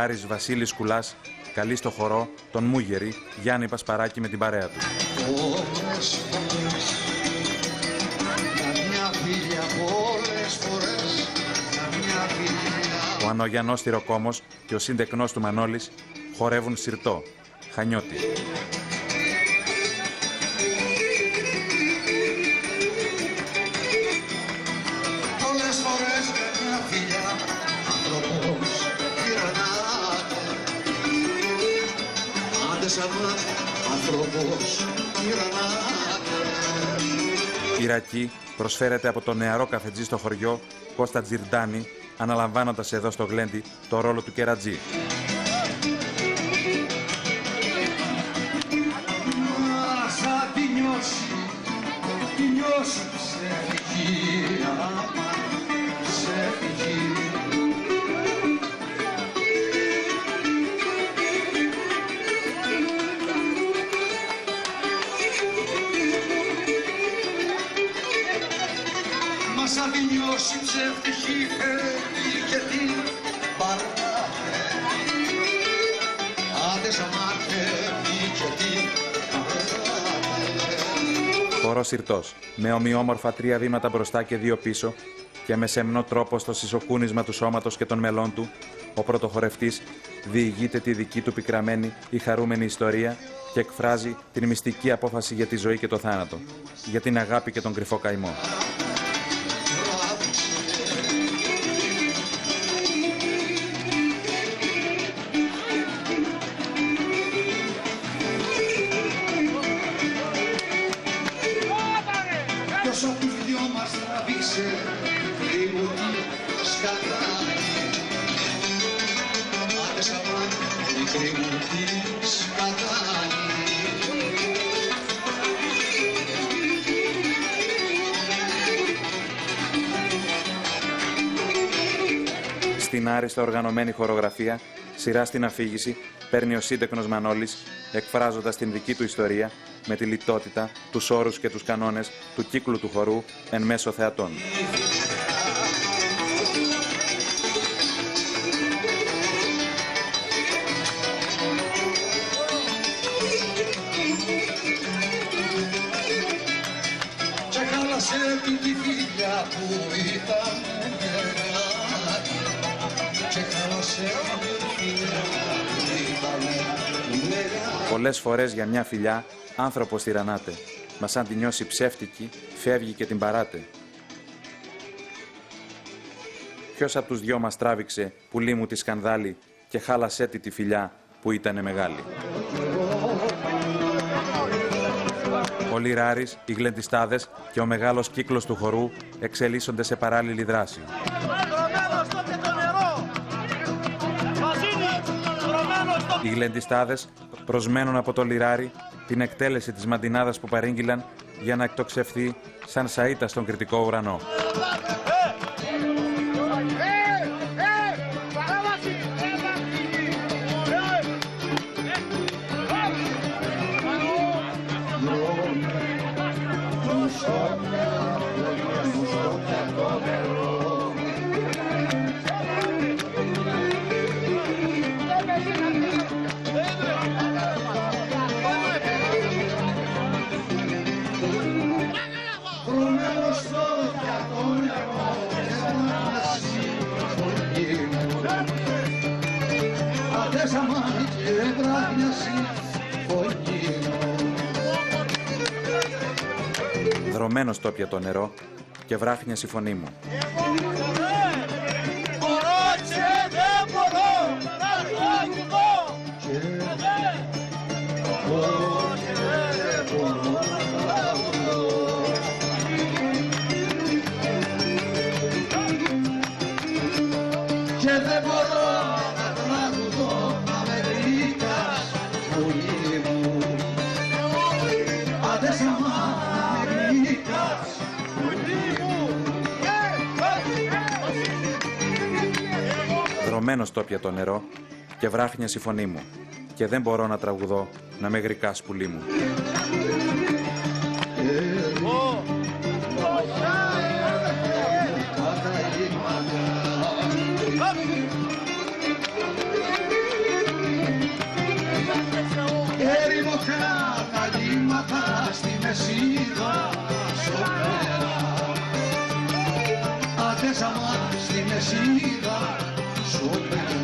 Λιράρης Βασίλης Κουλάς καλεί στο χορό τον Μούγερη Γιάννη Πασπαράκη με την παρέα του. Ο Ανογιανός Στυροκόμος και ο συντεκνός του Μανώλης χορεύουν σιρτό, Χανιώτη. Η ρακή προσφέρεται από τον νεαρό καφετζή στο χωριό Κώστα Τζιρντάνη, αναλαμβάνοντας εδώ στο γλέντι το ρόλο του κερατζή. Χορός σιρτός, με ομοιόμορφα 3 βήματα μπροστά και 2 πίσω και με σεμνό τρόπο στο σισοκούνισμα του σώματος και των μελών του, ο πρωτοχορευτής διηγείται τη δική του πικραμένη ή χαρούμενη ιστορία και εκφράζει την μυστική απόφαση για τη ζωή και το θάνατο, για την αγάπη και τον κρυφό καημό. Στην άριστα οργανωμένη χορογραφία, σειρά στην αφήγηση, παίρνει ο σύντεκνος Μανώλης, εκφράζοντας την δική του ιστορία με τη λιτότητα, τους όρους και τους κανόνες του κύκλου του χορού εν μέσω θεατών. Πολλές φορές για μια φιλιά άνθρωπος τυραννάται, μα σαν τη νιώσει ψεύτικη, φεύγει και την παράτε. Ποιος απ' τους δυο μας τράβηξε, πουλί μου τη σκανδάλη, και χάλασέ τη φιλιά που ήτανε μεγάλη. Ο Λιράρης, οι γλεντιστάδες και ο μεγάλος κύκλος του χορού εξελίσσονται σε παράλληλη δράση. Οι γλεντιστάδες προσμένουν από το Λιράρη την εκτέλεση της μαντινάδας που παρήγγειλαν για να εκτοξευθεί σαν σαΐτα στον κρητικό ουρανό. Δρωμένο στο πιατό νερό και βράχνιασε η φωνή μου. Δρωμένο στο πιατό νερό και βράχνιασε η φωνή μου και δεν μπορώ να τραγουδώ να με γρικάς πουλί μου. μόχρα τα λίμματα στη Μεσίδα σωπέρα. Άντε ζαμά στη Μεσίδα σωπέρα.